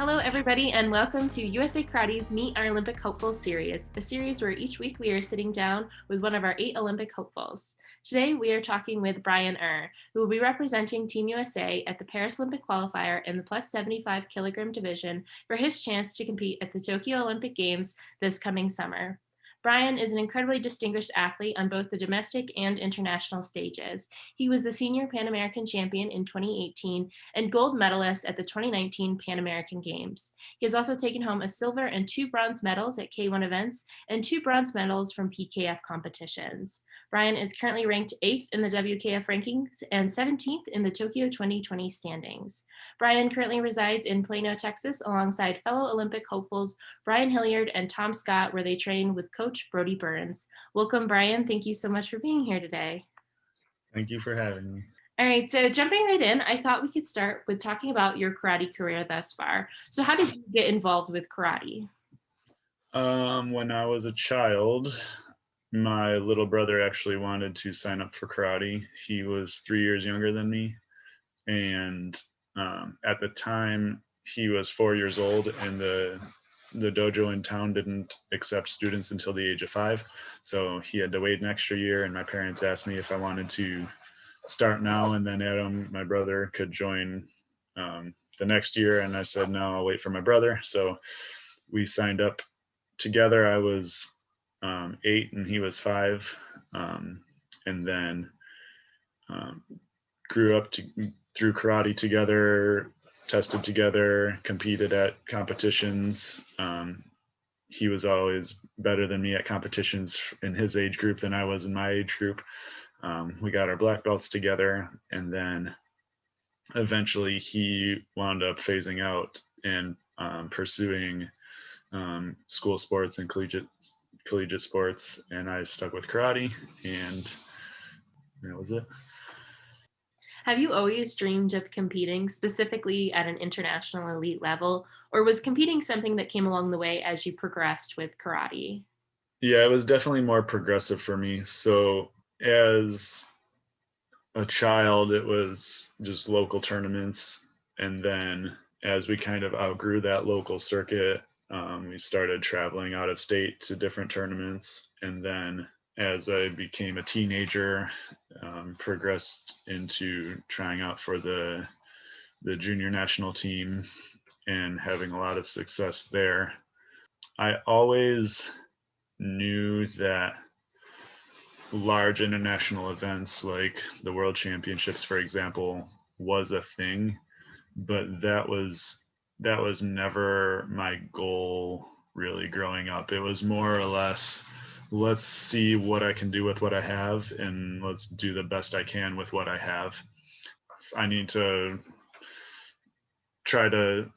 Hello, everybody, and welcome to USA Karate's Meet Our Olympic Hopefuls series, a series where each week we are sitting down with one of our 8 Olympic hopefuls. Today, we are talking with Brian Irr, who will be representing Team USA at the Paris Olympic Qualifier in the plus 75 kilogram division for his chance to compete at the Tokyo Olympic Games this coming summer. Brian is an incredibly distinguished athlete on both the domestic and international stages. He was the senior Pan American champion in 2018 and gold medalist at the 2019 Pan American Games. He has also taken home a silver and 2 bronze medals at K1 events and 2 bronze medals from PKF competitions. Brian is currently ranked 8th in the WKF rankings and 17th in the Tokyo 2020 standings. Brian currently resides in Plano, Texas, alongside fellow Olympic hopefuls Brian Hilliard and Tom Scott, where they train with Coach Brody Burns. Welcome, Brian. Thank you so much for being here today. Thank you for having me. All right, so jumping right in, I thought we could start with talking about your karate career thus far. So how did you get involved with karate? When I was a child, my little brother actually wanted to sign up for karate. He was 3 years younger than me, and at the time he was 4 years old, and the dojo in town didn't accept students until the age of 5, so he had to wait an extra year. And my parents asked me if I wanted to start now, and then Adam, my brother, could join the next year, and I said no, I'll wait for my brother. So we signed up together. I was 8 and he was 5, and then grew up through karate together, tested together, competed at competitions. He was always better than me at competitions in his age group than I was in my age group. We got our black belts together, and then eventually he wound up phasing out and pursuing school sports and collegiate sports, and I stuck with karate, and that was it. Have you always dreamed of competing, specifically at an international elite level, or was competing something that came along the way as you progressed with karate? Yeah, it was definitely more progressive for me. So as a child, it was just local tournaments, and then as we kind of outgrew that local circuit, we started traveling out of state to different tournaments. And then as I became a teenager, progressed into trying out for the junior national team and having a lot of success there. I always knew that large international events like the World Championships, for example, was a thing, but that was never my goal really growing up. It was more or less, let's see what I can do with what I have, and let's do the best I can with what I have. I need to try to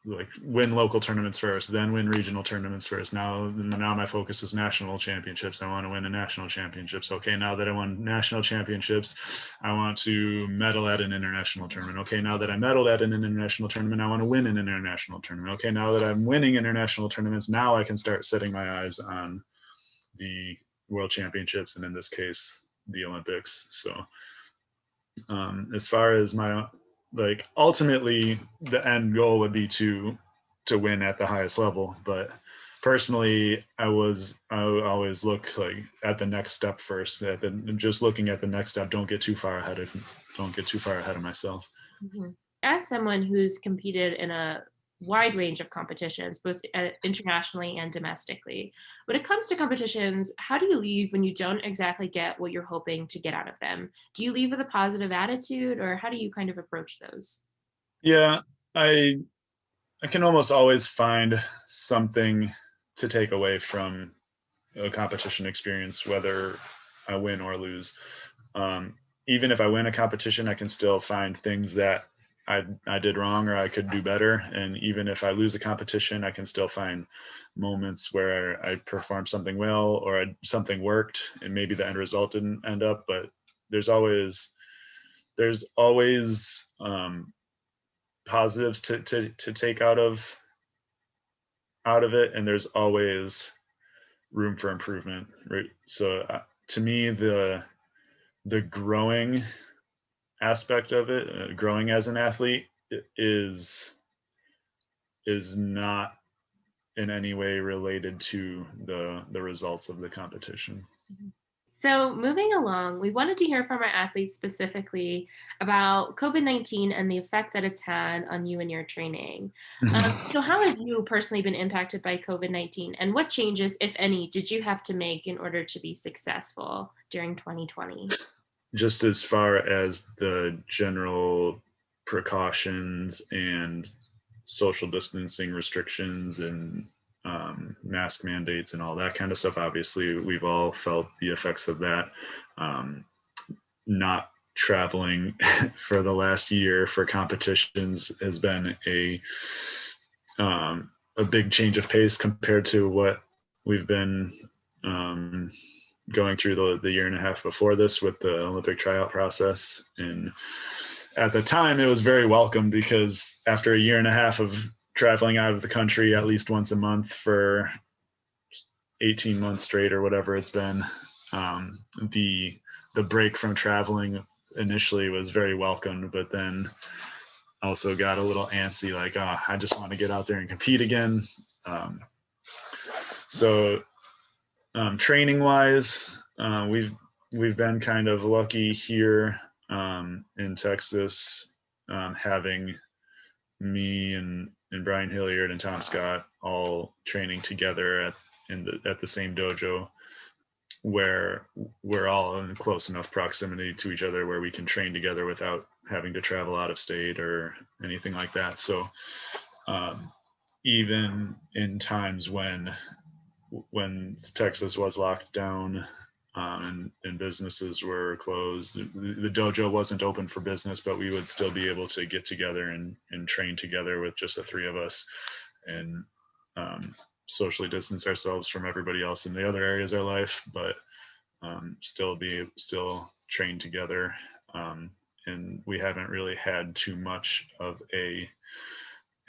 like win local tournaments first, then win regional tournaments first. Now my focus is national championships. I want to win the national championships. Okay, now that I won national championships, I want to medal at an international tournament. Okay, now that I medaled at an international tournament, I want to win an international tournament. Okay, now that I'm winning international tournaments, now I can start setting my eyes on the world championships, and in this case, the Olympics. So as far as my ultimately the end goal would be to win at the highest level, but personally I always look at the next step first, just looking at the next step. Don't get too far ahead of myself. Mm-hmm. As someone who's competed in a wide range of competitions, both internationally and domestically, when it comes to competitions, how do you leave when you don't exactly get what you're hoping to get out of them? Do you leave with a positive attitude, or how do you kind of approach those? Yeah, I can almost always find something to take away from a competition experience, whether I win or lose. Even if I win a competition, I can still find things that I did wrong or I could do better. And even if I lose a competition, I can still find moments where I performed something well, or something worked, and maybe the end result didn't end up. But there's always positives to take out of it, and there's always room for improvement, right? So to me, the growing aspect of it, growing as an athlete, is is not in any way related to the results of the competition. So, moving along, we wanted to hear from our athletes specifically about COVID-19 and the effect that it's had on you and your training. So, how have you personally been impacted by COVID-19, and what changes, if any, did you have to make in order to be successful during 2020? Just as far as the general precautions and social distancing restrictions and mask mandates and all that kind of stuff, obviously we've all felt the effects of that. Not traveling for the last year for competitions has been a big change of pace compared to what we've been going through the year and a half before this with the Olympic tryout process. And at the time it was very welcome, because after a year and a half of traveling out of the country at least once a month for 18 months straight or whatever it's been, the break from traveling initially was very welcomed, but then also got a little antsy, like, oh, I just want to get out there and compete again. So training wise, we've been kind of lucky here in Texas, having me and Brian Hilliard and Tom Scott all training together at the same dojo, where we're all in close enough proximity to each other where we can train together without having to travel out of state or anything like that. So even in times when Texas was locked down, and businesses were closed, the dojo wasn't open for business, but we would still be able to get together and train together with just the three of us, and socially distance ourselves from everybody else in the other areas of our life, but still train together. And we haven't really had too much of a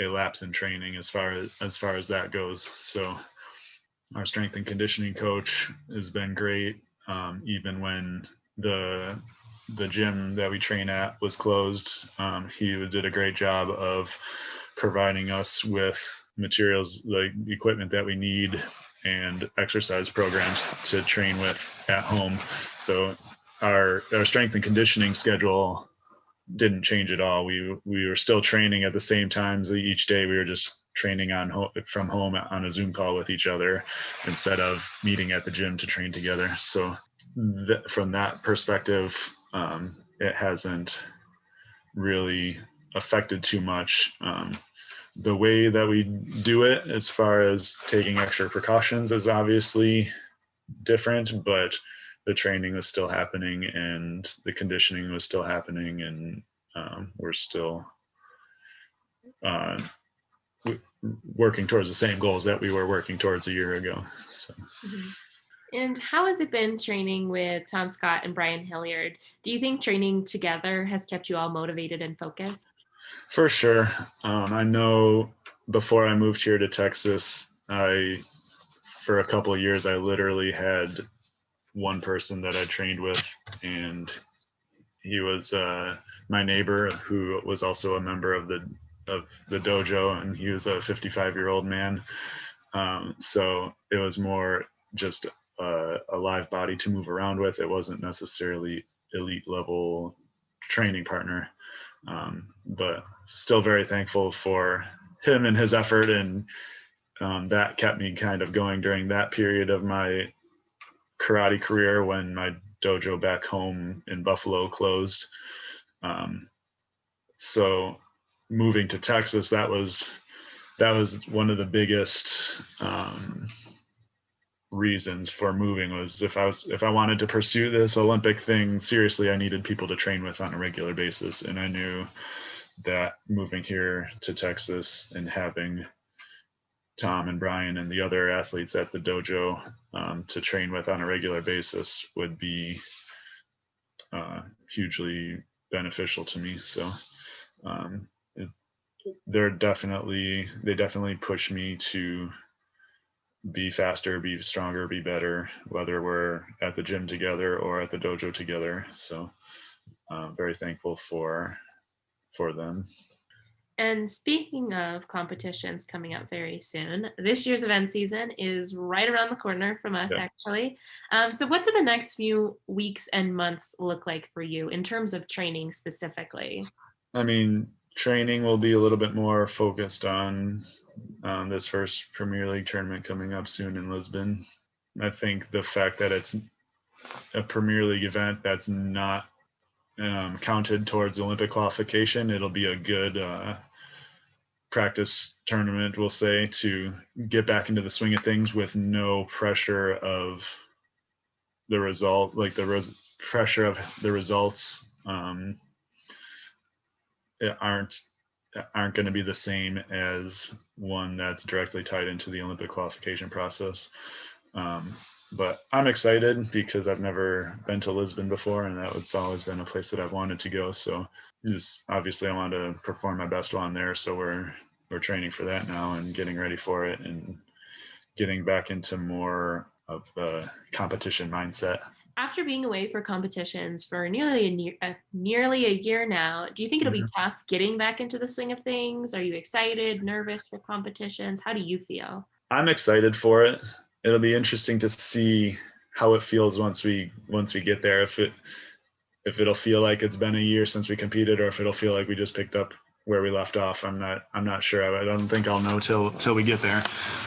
lapse in training as far as that goes. So our strength and conditioning coach has been great. Even when the gym that we train at was closed, he did a great job of providing us with materials, like equipment that we need, and exercise programs to train with at home. So our strength and conditioning schedule didn't change at all. We were still training at the same times each day. We were just training from home on a Zoom call with each other instead of meeting at the gym to train together. So from that perspective, it hasn't really affected too much. The way that we do it, as far as taking extra precautions, is obviously different, but the training was still happening and the conditioning was still happening, and we're still working towards the same goals that we were working towards a year ago. So. Mm-hmm. And how has it been training with Tom Scott and Brian Hilliard? Do you think training together has kept you all motivated and focused? For sure. I know before I moved here to Texas, for a couple of years, I literally had one person that I trained with, and he was my neighbor, who was also a member of the dojo, and he was a 55-year-old man. So it was more just a live body to move around with. It wasn't necessarily elite level training partner, but still very thankful for him and his effort, and that kept me kind of going during that period of my karate career when my dojo back home in Buffalo closed. So moving to Texas, that was one of the biggest reasons for moving, was if I wanted to pursue this Olympic thing seriously, I needed people to train with on a regular basis. And I knew that moving here to Texas and having Tom and Brian and the other athletes at the dojo to train with on a regular basis would be hugely beneficial to me. So they definitely push me to be faster, be stronger, be better, whether we're at the gym together or at the dojo together. So very thankful for them. And speaking of competitions coming up very soon, this year's event season is right around the corner from us, Yeah. actually. So, what do the next few weeks and months look like for you in terms of training specifically? I mean, training will be a little bit more focused on this first Premier League tournament coming up soon in Lisbon. I think the fact that it's a Premier League event that's not counted towards Olympic qualification, it'll be a good practice tournament, we'll say, to get back into the swing of things with no pressure of the result, like pressure of the results aren't going to be the same as one that's directly tied into the Olympic qualification process. But I'm excited because I've never been to Lisbon before, and that was always been a place that I've wanted to go. So just obviously I want to perform my best while I'm there. So we're training for that now and getting ready for it and getting back into more of the competition mindset. After being away for competitions for nearly a year now, do you think it'll be Mm-hmm. tough getting back into the swing of things? Are you excited, nervous for competitions? How do you feel? I'm excited for it. It'll be interesting to see how it feels once we get there. If it'll feel like it's been a year since we competed, or if it'll feel like we just picked up where we left off. I'm not sure. I don't think I'll know till we get there.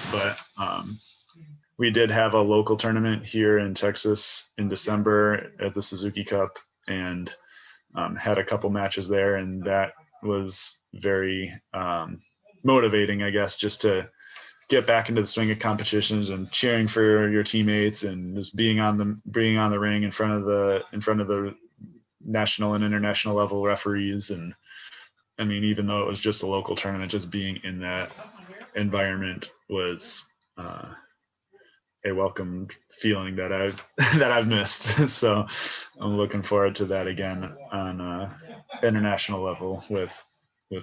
But we did have a local tournament here in Texas in December at the Suzuki Cup, and had a couple matches there, and that was very motivating, I guess, just to get back into the swing of competitions and cheering for your teammates and just being on the ring in front of the national and international level referees. And I mean, even though it was just a local tournament, just being in that environment was a welcome feeling that I've missed. So I'm looking forward to that again on international level with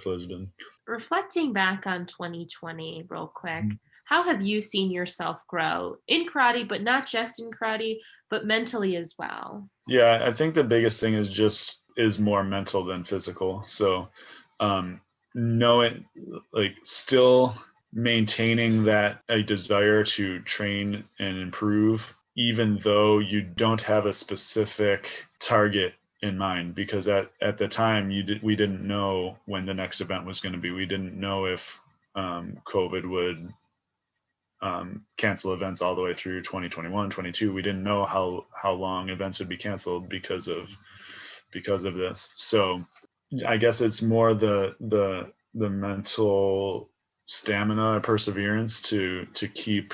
Lisbon. Reflecting back on 2020 real quick, Mhm. how have you seen yourself grow in karate, but not just in karate, but mentally as well? Yeah, I think the biggest thing is more mental than physical. So knowing, like, still maintaining that a desire to train and improve, even though you don't have a specific target in mind, because at the time we didn't know when the next event was going to be. We didn't know if COVID would cancel events all the way through 2021, 22. We didn't know how long events would be canceled because of this. So I guess it's more the mental stamina, perseverance to keep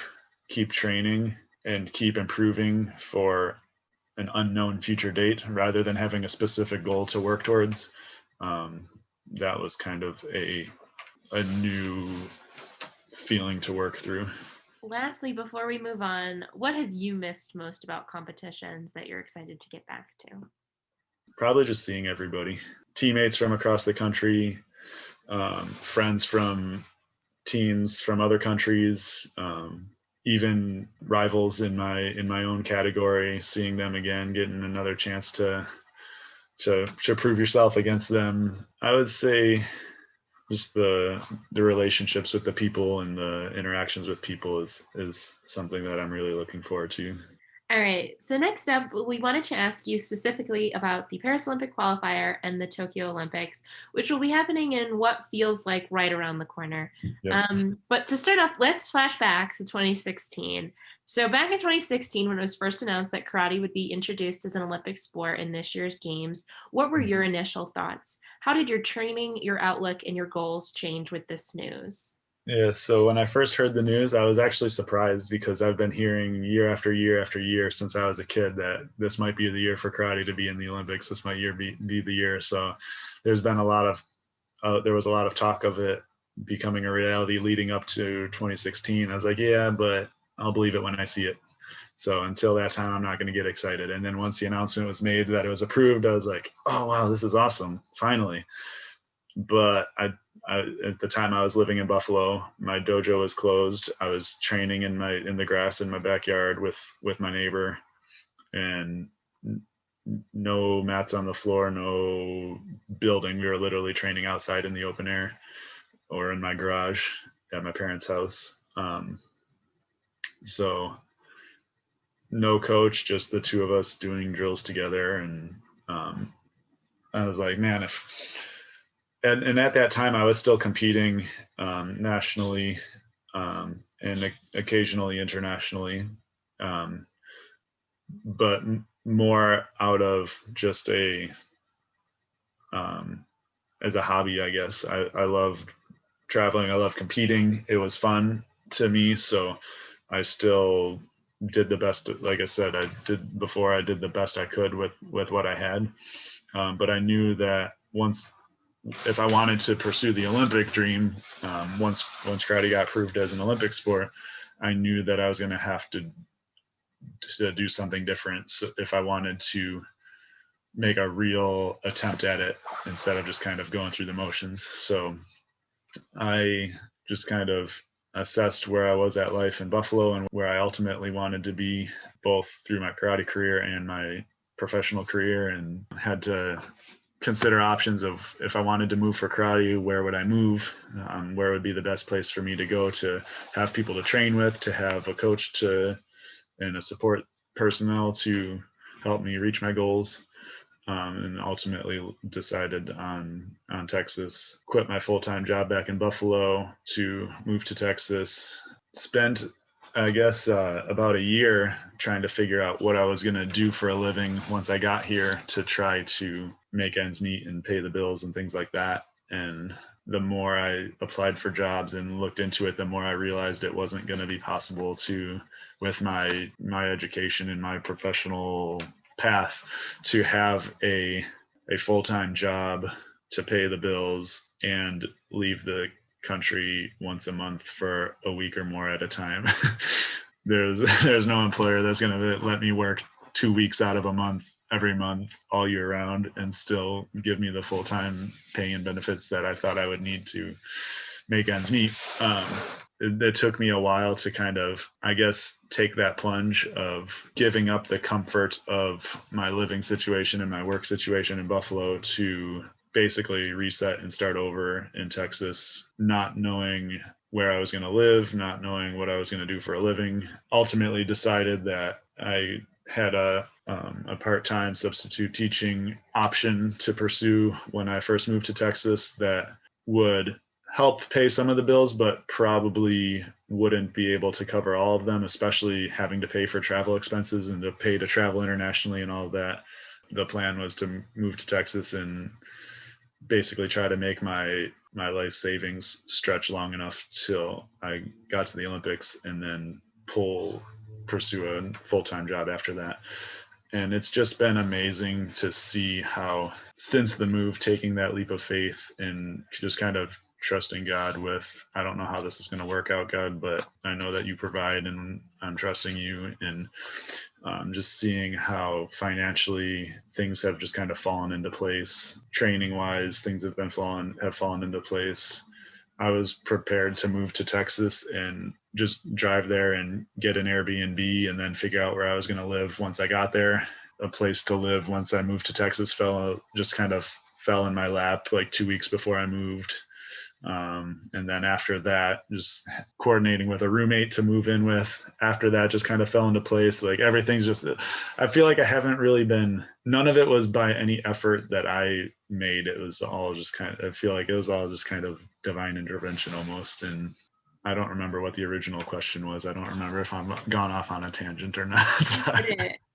training and keep improving for an unknown future date, rather than having a specific goal to work towards. That was kind of a new feeling to work through. Lastly, before we move on, what have you missed most about competitions that you're excited to get back to? Probably just seeing everybody, teammates from across the country, friends from teams from other countries, even rivals in my own category, seeing them again, getting another chance to prove yourself against them. I would say just the relationships with the people and the interactions with people is something that I'm really looking forward to. All right. So next up, we wanted to ask you specifically about the Paris Olympic qualifier and the Tokyo Olympics, which will be happening in what feels like right around the corner. Yep. But to start off, let's flash back to 2016. So back in 2016, when it was first announced that karate would be introduced as an Olympic sport in this year's games, what were your initial thoughts? How did your training, your outlook, and your goals change with this news? Yeah, so when I first heard the news, I was actually surprised, because I've been hearing year after year after year since I was a kid that this might be the year for karate to be in the Olympics. This might be the year. So there's been there was a lot of talk of it becoming a reality leading up to 2016. I was like, yeah, but I'll believe it when I see it. So until that time, I'm not going to get excited. And then once the announcement was made that it was approved, I was like, oh wow, this is awesome, finally. But at the time I was living in Buffalo, my dojo was closed. I was training in the grass in my backyard with my neighbor, and no mats on the floor, no building. We were literally training outside in the open air or in my garage at my parents' house. So no coach, just the two of us doing drills together. And I was like, man, and at that time I was still competing nationally and occasionally internationally, but more out of just as a hobby, I guess. I love traveling. I love competing. It was fun to me. So I still did the best. Like I said, I did the best I could with what I had. But I knew that if I wanted to pursue the Olympic dream, once karate got approved as an Olympic sport, I knew that I was going to have to do something different. So if I wanted to make a real attempt at it instead of just kind of going through the motions. So I just kind of assessed where I was at life in Buffalo and where I ultimately wanted to be, both through my karate career and my professional career, and had to consider options of, if I wanted to move for karate, where would I move? Where would be the best place for me to go to have people to train with, to have a coach and a support personnel to help me reach my goals. And ultimately decided on Texas. Quit my full-time job back in Buffalo to move to Texas. Spent, I guess, about a year trying to figure out what I was going to do for a living once I got here, to try to make ends meet and pay the bills and things like that. And the more I applied for jobs and looked into it, the more I realized it wasn't going to be possible to, with my education and my professional path, to have a full-time job to pay the bills and leave the country once a month for a week or more at a time. There's no employer that's going to let me work 2 weeks out of a month every month all year round and still give me the full-time pay and benefits that I thought I would need to make ends meet. It took me a while to kind of, I guess, take that plunge of giving up the comfort of my living situation and my work situation in Buffalo to basically reset and start over in Texas, not knowing where I was going to live, not knowing what I was going to do for a living. Ultimately decided that I had a part-time substitute teaching option to pursue when I first moved to Texas that would help pay some of the bills, but probably wouldn't be able to cover all of them, especially having to pay for travel expenses and to pay to travel internationally and all of that. The plan was to move to Texas and basically try to make my life savings stretch long enough till I got to the Olympics, and then pursue a full-time job after that. And it's just been amazing to see how, since the move, taking that leap of faith and just kind of trusting God with, I don't know how this is going to work out, God, but I know that you provide, and I'm trusting you. And just seeing how financially things have just kind of fallen into place. Training wise, things have fallen into place. I was prepared to move to Texas and just drive there and get an Airbnb and then figure out where I was going to live once I got there. A place to live once I moved to Texas fell in my lap like 2 weeks before I moved. And then after that, just coordinating with a roommate to move in with. After that, just kind of fell into place. Like everything's just, I feel like I haven't really been, none of it was by any effort that I made. It was all just I feel like it was all just kind of divine intervention almost. And I don't remember what the original question was. I don't remember if I'm gone off on a tangent or not.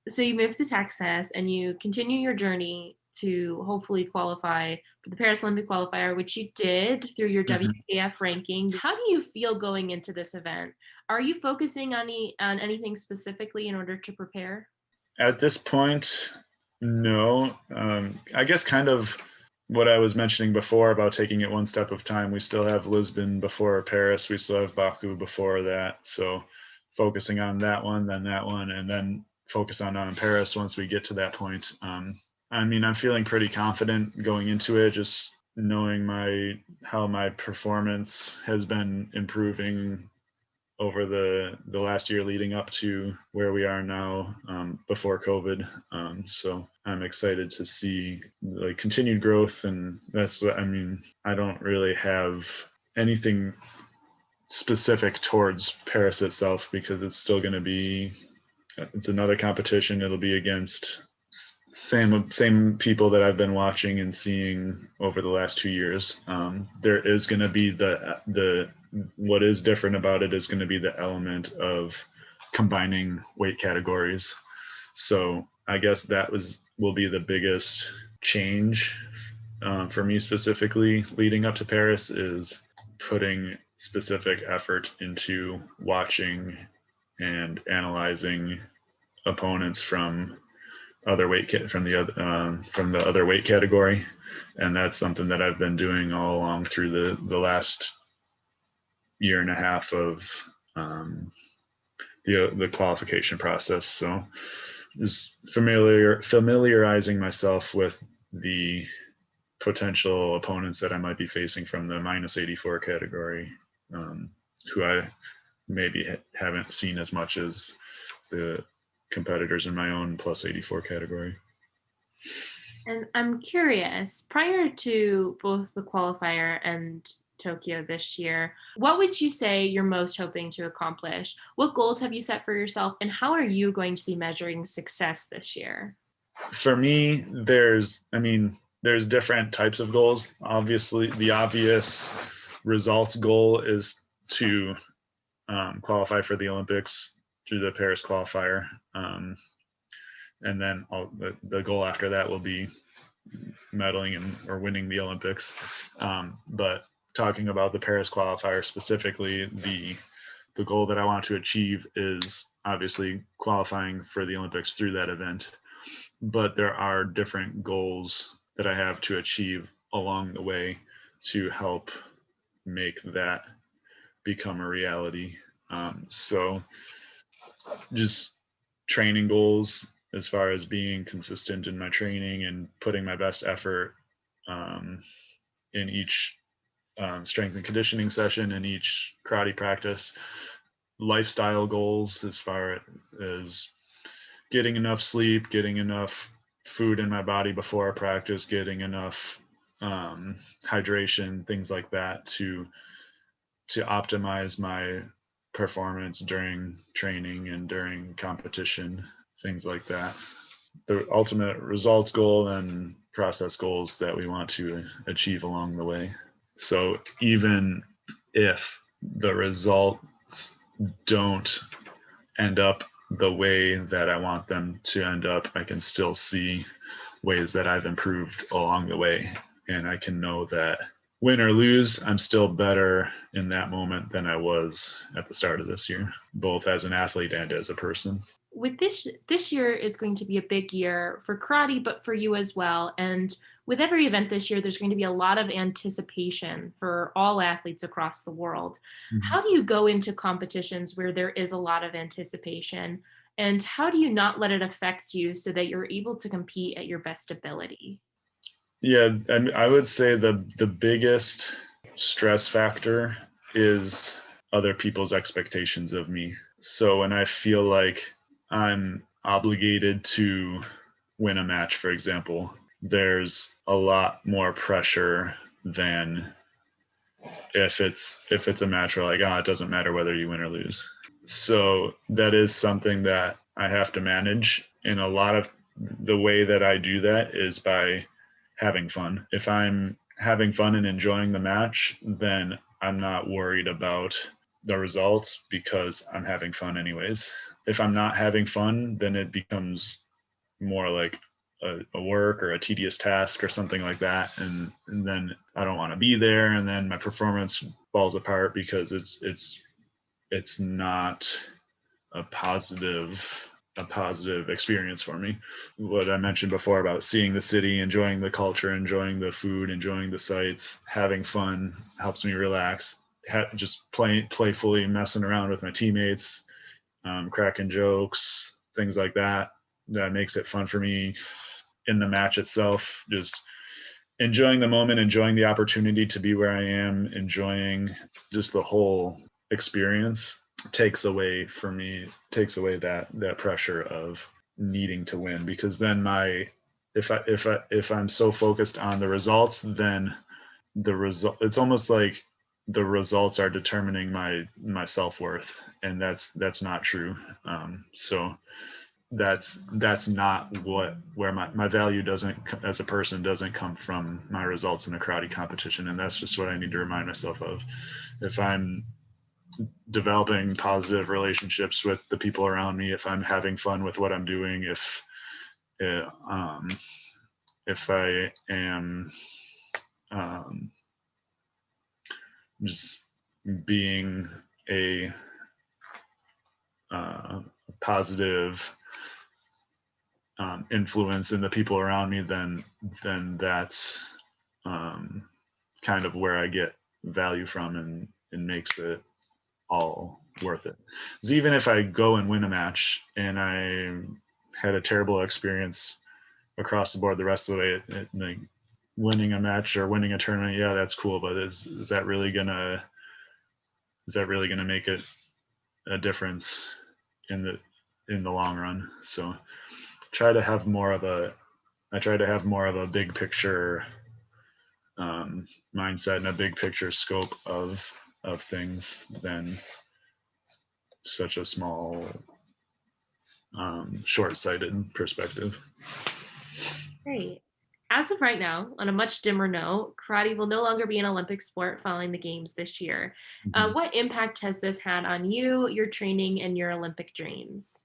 So you moved to Texas and you continue your journey to hopefully qualify for the Paris Olympic Qualifier, which you did through your WKF ranking. How do you feel going into this event? Are you focusing on anything specifically in order to prepare? At this point, no. I guess kind of what I was mentioning before about taking it one step at a time. We still have Lisbon before Paris. We still have Baku before that. So focusing on that one, and then focus on Paris once we get to that point. I mean, I'm feeling pretty confident going into it, just knowing how my performance has been improving over the last year leading up to where we are now, before COVID. So I'm excited to see like continued growth, and I don't really have anything specific towards Paris itself because it's still going to be, it's another competition. It'll be against same people that I've been watching and seeing over the last 2 years. There is going to be the what is different about it is going to be the element of combining weight categories. So I guess that will be the biggest change for me specifically leading up to Paris, is putting specific effort into watching and analyzing opponents from the other weight category, and that's something that I've been doing all along through the last year and a half of the qualification process. So just familiarizing myself with the potential opponents that I might be facing from the minus 84 category, who I maybe haven't seen as much as the competitors in my own plus 84 category. And I'm curious, prior to both the qualifier and Tokyo this year, what would you say you're most hoping to accomplish? What goals have you set for yourself, and how are you going to be measuring success this year? For me, there's different types of goals. Obviously, the obvious results goal is to qualify for the Olympics through the Paris Qualifier. And then the goal after that will be medaling or winning the Olympics. But talking about the Paris Qualifier specifically, the goal that I want to achieve is obviously qualifying for the Olympics through that event. But there are different goals that I have to achieve along the way to help make that become a reality. So just training goals as far as being consistent in my training and putting my best effort in each strength and conditioning session, in each karate practice. Lifestyle goals as far as getting enough sleep, getting enough food in my body before I practice, getting enough hydration, things like that to optimize my performance during training and during competition, things like that. The ultimate results goal and process goals that we want to achieve along the way. So even if the results don't end up the way that I want them to end up, I can still see ways that I've improved along the way. And I can know that win or lose, I'm still better in that moment than I was at the start of this year, both as an athlete and as a person. With this year is going to be a big year for karate, but for you as well. And with every event this year, there's going to be a lot of anticipation for all athletes across the world. Mm-hmm. How do you go into competitions where there is a lot of anticipation? And how do you not let it affect you so that you're able to compete at your best ability? Yeah, and I would say the biggest stress factor is other people's expectations of me. So when I feel like I'm obligated to win a match, for example, there's a lot more pressure than if it's a match where like, it doesn't matter whether you win or lose. So that is something that I have to manage. And a lot of the way that I do that is by having fun. If I'm having fun and enjoying the match, then I'm not worried about the results because I'm having fun anyways. If I'm not having fun, then it becomes more like a work or a tedious task or something like that. And then I don't want to be there. And then my performance falls apart because it's not a positive experience for me. What I mentioned before about seeing the city, enjoying the culture, enjoying the food, enjoying the sights, having fun helps me relax. Just playfully messing around with my teammates, cracking jokes, things like that. That makes it fun for me. In the match itself, just enjoying the moment, enjoying the opportunity to be where I am, enjoying just the whole experience takes away that pressure of needing to win, because then if I'm so focused on the results, then it's almost like the results are determining my self-worth, and that's not true. So that's not where my value doesn't, as a person, doesn't come from my results in a karate competition. And that's just what I need to remind myself of. If I'm developing positive relationships with the people around me, if I'm having fun with what I'm doing, uh, um, if I am just being a positive influence in the people around me, then that's kind of where I get value from, and makes it all worth it. Because even if I go and win a match and I had a terrible experience across the board the rest of the way, like winning a match or winning a tournament, yeah, that's cool, but is that really gonna make it a difference in the long run? So try to have more of a big picture mindset and a big picture scope of things than such a small short-sighted perspective. Great. As of right now, on a much dimmer note, karate will no longer be an Olympic sport following the games this year. Mm-hmm. What impact has this had on you, your training, and your Olympic dreams?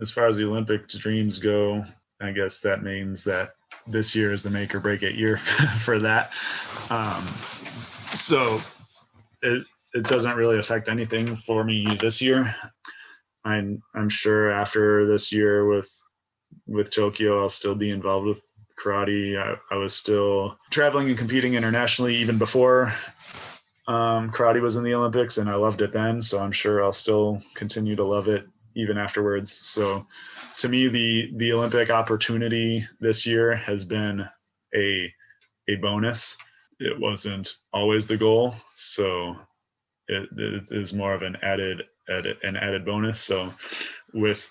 As far as the Olympic dreams go, I guess that means that this year is the make or break it year for that. So it doesn't really affect anything for me this year. I'm sure after this year with Tokyo, I'll still be involved with karate. I was still traveling and competing internationally even before karate was in the Olympics, and I loved it then. So I'm sure I'll still continue to love it even afterwards. So to me, the Olympic opportunity this year has been a bonus. It wasn't always the goal, so it is more of an added bonus. So with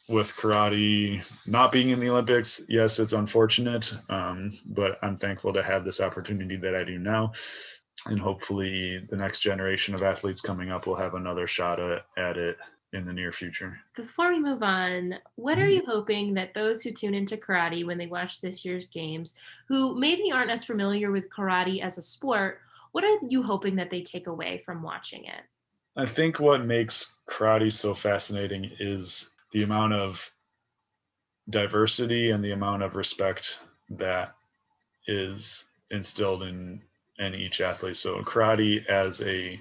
karate not being in the Olympics, yes, it's unfortunate, but I'm thankful to have this opportunity that I do now. And hopefully the next generation of athletes coming up will have another shot at it in the near future. Before we move on, what are you hoping that those who tune into karate when they watch this year's games, who maybe aren't as familiar with karate as a sport, what are you hoping that they take away from watching it? I think what makes karate so fascinating is the amount of diversity and the amount of respect that is instilled in each athlete. So karate as a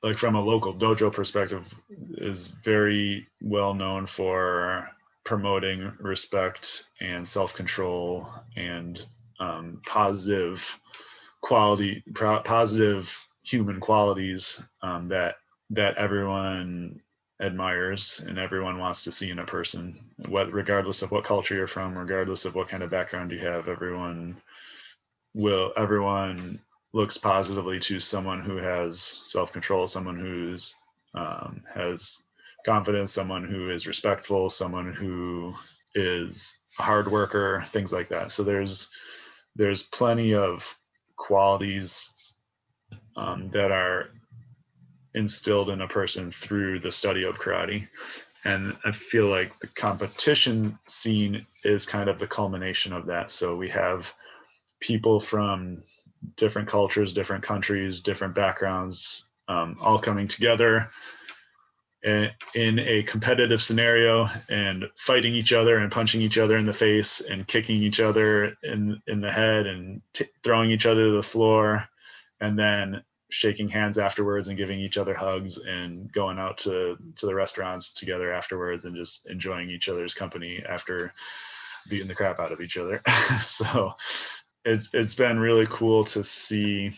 like from a local dojo perspective is very well known for promoting respect and self-control and positive human qualities that everyone admires and everyone wants to see in a person. Regardless of what culture you're from, regardless of what kind of background you have, everyone looks positively to someone who has self-control, someone who's has confidence, someone who is respectful, someone who is a hard worker, things like that. So there's plenty of qualities that are instilled in a person through the study of karate. And I feel like the competition scene is kind of the culmination of that. So we have people from different cultures, different countries, different backgrounds, all coming together in a competitive scenario and fighting each other and punching each other in the face and kicking each other in the head and throwing each other to the floor, and then shaking hands afterwards and giving each other hugs and going out to the restaurants together afterwards and just enjoying each other's company after beating the crap out of each other. So it's been really cool to see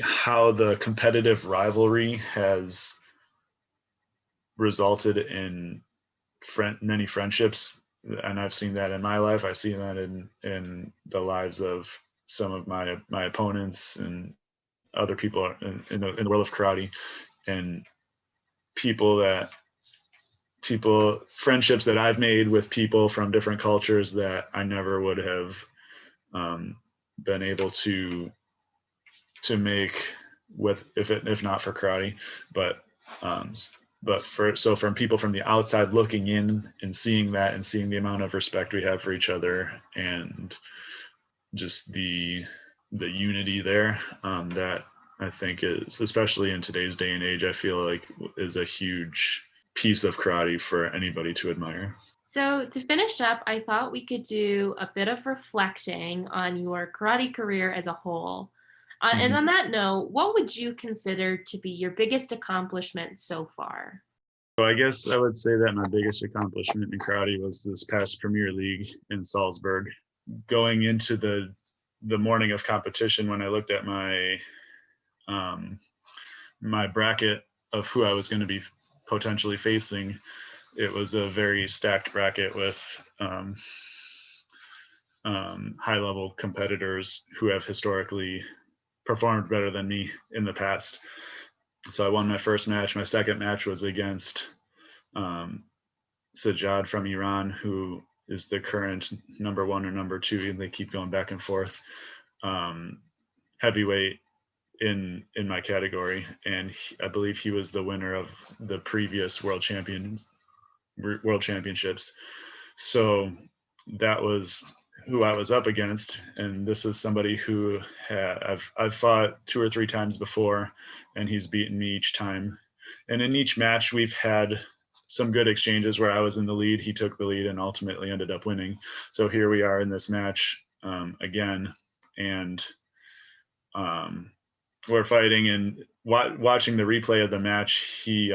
how the competitive rivalry has resulted in many friendships, and I've seen that in my life. I've seen that in the lives of some of my opponents and other people in the world of karate, and friendships that I've made with people from different cultures that I never would have been able to make with if not for karate. But from people from the outside looking in and seeing that and seeing the amount of respect we have for each other and just the unity there, that I think is, especially in today's day and age, I feel like is a huge piece of karate for anybody to admire. So, to finish up, I thought we could do a bit of reflecting on your karate career as a whole. And on Mm-hmm. that note, what would you consider to be your biggest accomplishment so far? So I guess I would say that my biggest accomplishment in karate was this past Premier League in Salzburg. Going into the morning of competition, when I looked at um, my bracket of who I was going to be potentially facing, it was a very stacked bracket with high level competitors who have historically performed better than me in the past. So I won my first match. My second match was against Sajjad from Iran, who is the current number one or number two, and they keep going back and forth. Heavyweight in my category, and I believe he was the winner of the previous world championships. So that was who I was up against, and this is somebody who I've fought 2 or 3 times before, and he's beaten me each time. And in each match, we've had some good exchanges where I was in the lead, he took the lead, and ultimately ended up winning. So here we are in this match again, and we're fighting, and watching the replay of the match, he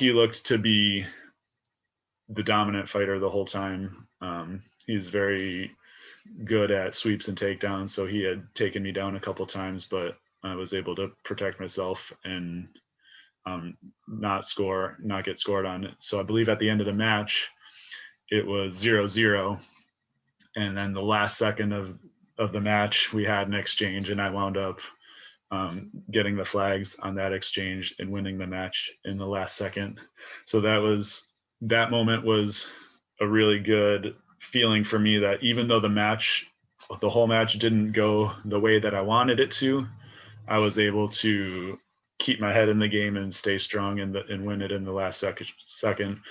looked to be the dominant fighter the whole time. He's very good at sweeps and takedowns, so he had taken me down a couple times, but I was able to protect myself and not get scored on it. So I believe at the end of the match, it was 0-0, and then the last second of the match, we had an exchange, and I wound up getting the flags on that exchange and winning the match in the last second. So that moment was a really good feeling for me, that even though the whole match didn't go the way that I wanted it to, I was able to keep my head in the game and stay strong and win it in the last second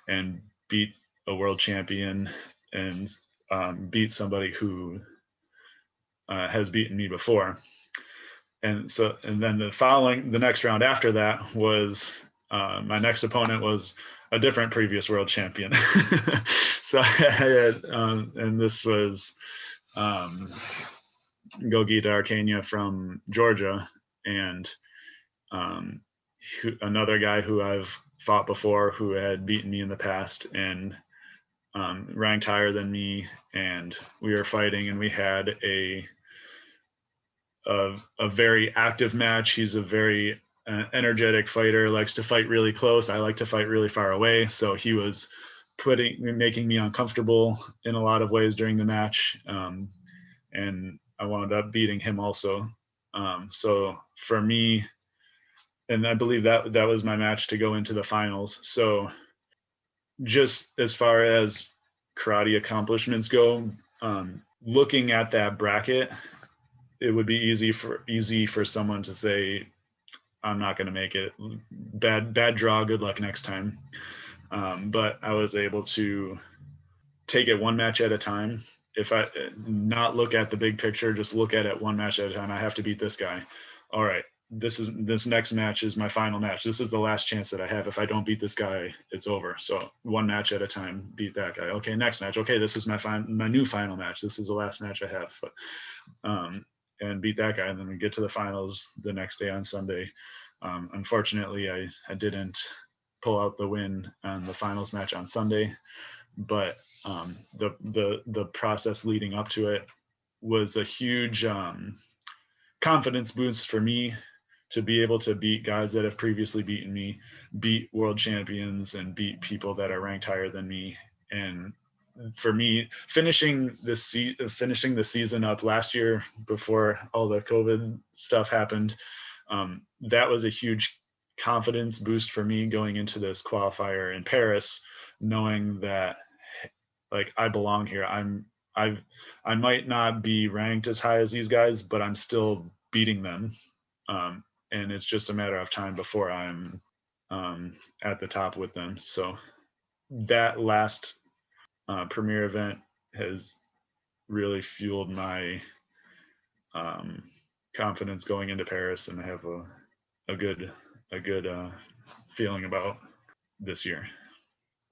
and beat a world champion and beat somebody who has beaten me before. And then the next round after that was my next opponent was a different previous world champion. So I had, and this was Gogita Arcania from Georgia, and another guy who I've fought before, who had beaten me in the past and ranked higher than me, and we were fighting, and we had a very active match. He's a very energetic fighter, likes to fight really close. I like to fight really far away. So he was making me uncomfortable in a lot of ways during the match. And I wound up beating him also. So for me, and I believe that was my match to go into the finals. So just as far as karate accomplishments go, looking at that bracket, it would be easy for someone to say, I'm not going to make it. Bad draw. Good luck next time. But I was able to take it one match at a time. If I not look at the big picture, just look at it one match at a time. I have to beat this guy. All right. This next match is my final match. This is the last chance that I have. If I don't beat this guy, it's over. So one match at a time, beat that guy. Okay, next match. Okay, this is my new final match. This is the last match I have. But, and beat that guy, and then we get to the finals the next day on Sunday. Unfortunately, I didn't pull out the win on the finals match on Sunday, but the process leading up to it was a huge confidence boost for me, to be able to beat guys that have previously beaten me, beat world champions, and beat people that are ranked higher than me, and for me, finishing the season up last year before all the COVID stuff happened, that was a huge confidence boost for me going into this qualifier in Paris, knowing that like I belong here. I might not be ranked as high as these guys, but I'm still beating them, and it's just a matter of time before I'm at the top with them. So that last premier event has really fueled my confidence going into Paris, and I have a good feeling about this year.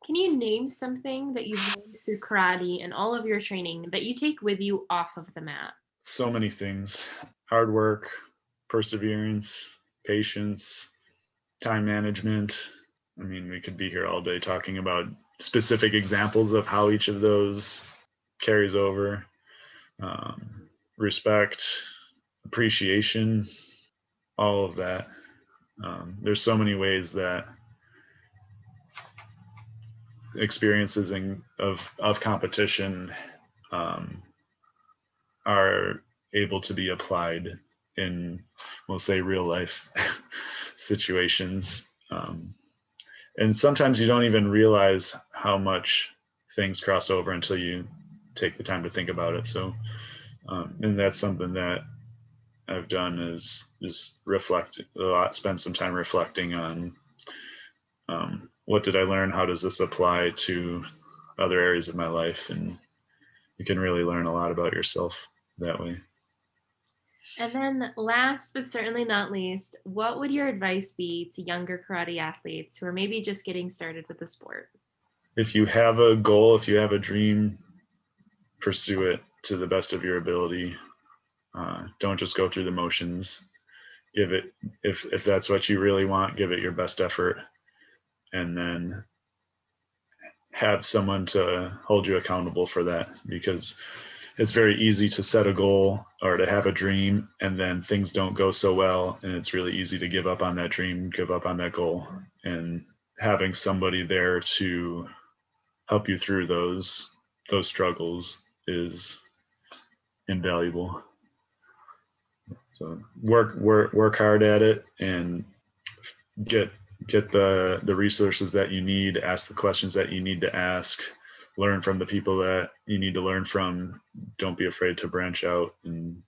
Can you name something that you've learned through karate and all of your training that you take with you off of the mat? So many things: hard work, perseverance, patience, time management. I mean, we could be here all day talking about specific examples of how each of those carries over. Respect, appreciation, all of that. There's so many ways that experiences of competition are able to be applied in, we'll say, real life situations. And sometimes you don't even realize how much things cross over until you take the time to think about it. So, and that's something that I've done, is just reflect a lot, spend some time reflecting on what did I learn? How does this apply to other areas of my life? And you can really learn a lot about yourself that way. And then last but certainly not least, what would your advice be to younger karate athletes who are maybe just getting started with the sport? If you have a goal, if you have a dream, pursue it to the best of your ability. Don't just go through the motions. Give it, if that's what you really want, give it your best effort, and then have someone to hold you accountable for that, because it's very easy to set a goal or to have a dream and then things don't go so well, and it's really easy to give up on that dream, give up on that goal. And having somebody there to help you through those struggles is invaluable. So work hard at it, and get the resources that you need, ask the questions that you need to ask, learn from the people that you need to learn from. Don't be afraid to branch out and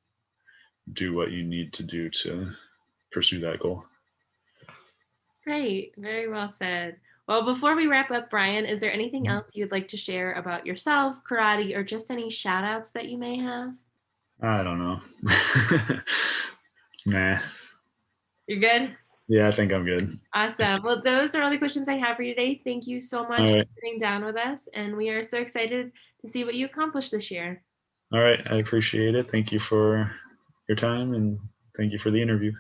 do what you need to do to pursue that goal. Great. Very well said. Well, before we wrap up, Brian, is there anything else you'd like to share about yourself, karate, or just any shout outs that you may have? I don't know. Nah. You're good? Yeah, I think I'm good. Awesome. Well, those are all the questions I have for you today. Thank you so much All right. for sitting down with us, and we are so excited to see what you accomplished this year. All right. I appreciate it. Thank you for your time, and thank you for the interview.